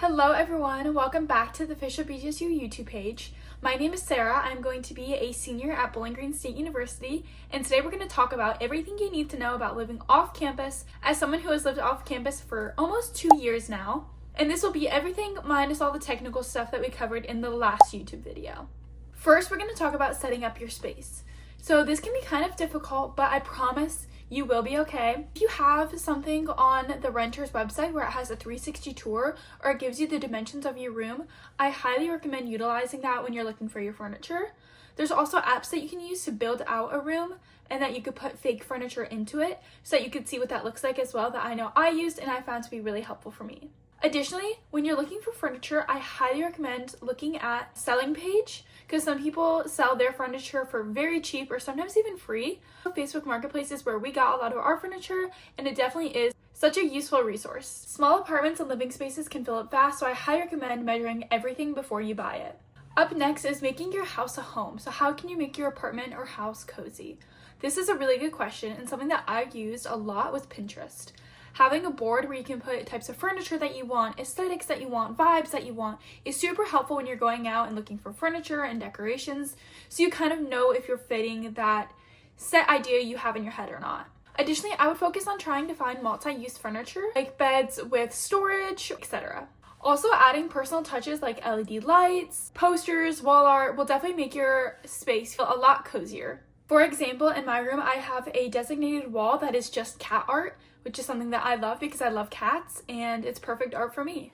Hello everyone, welcome back to the official BGSU YouTube page. My name is Sarah. I'm going to be a senior at Bowling Green State University, and today we're going to talk about everything you need to know about living off campus as someone who has lived off campus for almost 2 years now. And this will be everything minus all the technical stuff that we covered in the last YouTube video. First, we're going to talk about setting up your space. So this can be kind of difficult, but I promise you will be okay. If you have something on the renter's website where it has a 360 tour or it gives you the dimensions of your room, I highly recommend utilizing that when you're looking for your furniture. There's also apps that you can use to build out a room and that you could put fake furniture into it so that you could see what that looks like as well, that I know I used and I found to be really helpful for me. Additionally, when you're looking for furniture, I highly recommend looking at Selling Page, because some people sell their furniture for very cheap or sometimes even free. Facebook Marketplace is where we got a lot of our furniture, and it definitely is such a useful resource. Small apartments and living spaces can fill up fast, so I highly recommend measuring everything before you buy it. Up next is making your house a home. So how can you make your apartment or house cozy? This is a really good question and something that I've used a lot with Pinterest. Having a board where you can put types of furniture that you want, aesthetics that you want, vibes that you want is super helpful when you're going out and looking for furniture and decorations, so you kind of know if you're fitting that set idea you have in your head or not. Additionally, I would focus on trying to find multi-use furniture, like beds with storage, etc. Also, adding personal touches like LED lights, posters, wall art will definitely make your space feel a lot cozier. For example, in my room, I have a designated wall that is just cat art, which is something that I love because I love cats and it's perfect art for me.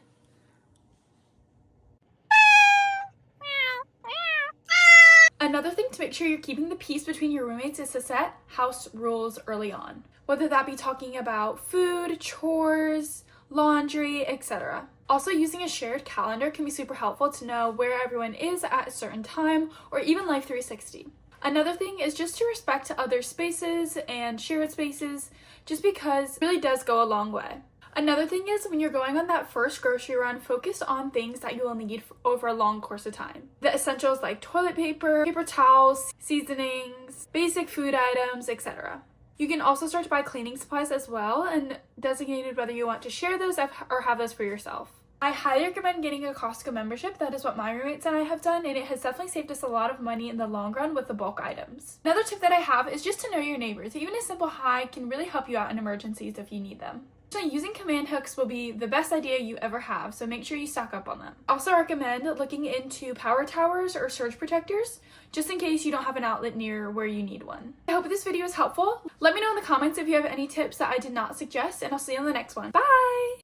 Another thing to make sure you're keeping the peace between your roommates is to set house rules early on, whether that be talking about food, chores, laundry, etc. Also, using a shared calendar can be super helpful to know where everyone is at a certain time, or even Life 360. Another thing is just to respect other spaces and shared spaces, just because it really does go a long way. Another thing is when you're going on that first grocery run, focus on things that you will need over a long course of time. The essentials like toilet paper, paper towels, seasonings, basic food items, etc. You can also start to buy cleaning supplies as well, and designated whether you want to share those or have those for yourself. I highly recommend getting a Costco membership. That is what my roommates and I have done, and it has definitely saved us a lot of money in the long run with the bulk items. Another tip that I have is just to know your neighbors. Even a simple hi can really help you out in emergencies if you need them. So using command hooks will be the best idea you ever have, so make sure you stock up on them. I also recommend looking into power towers or surge protectors, just in case you don't have an outlet near where you need one. I hope this video was helpful. Let me know in the comments if you have any tips that I did not suggest, and I'll see you on the next one. Bye!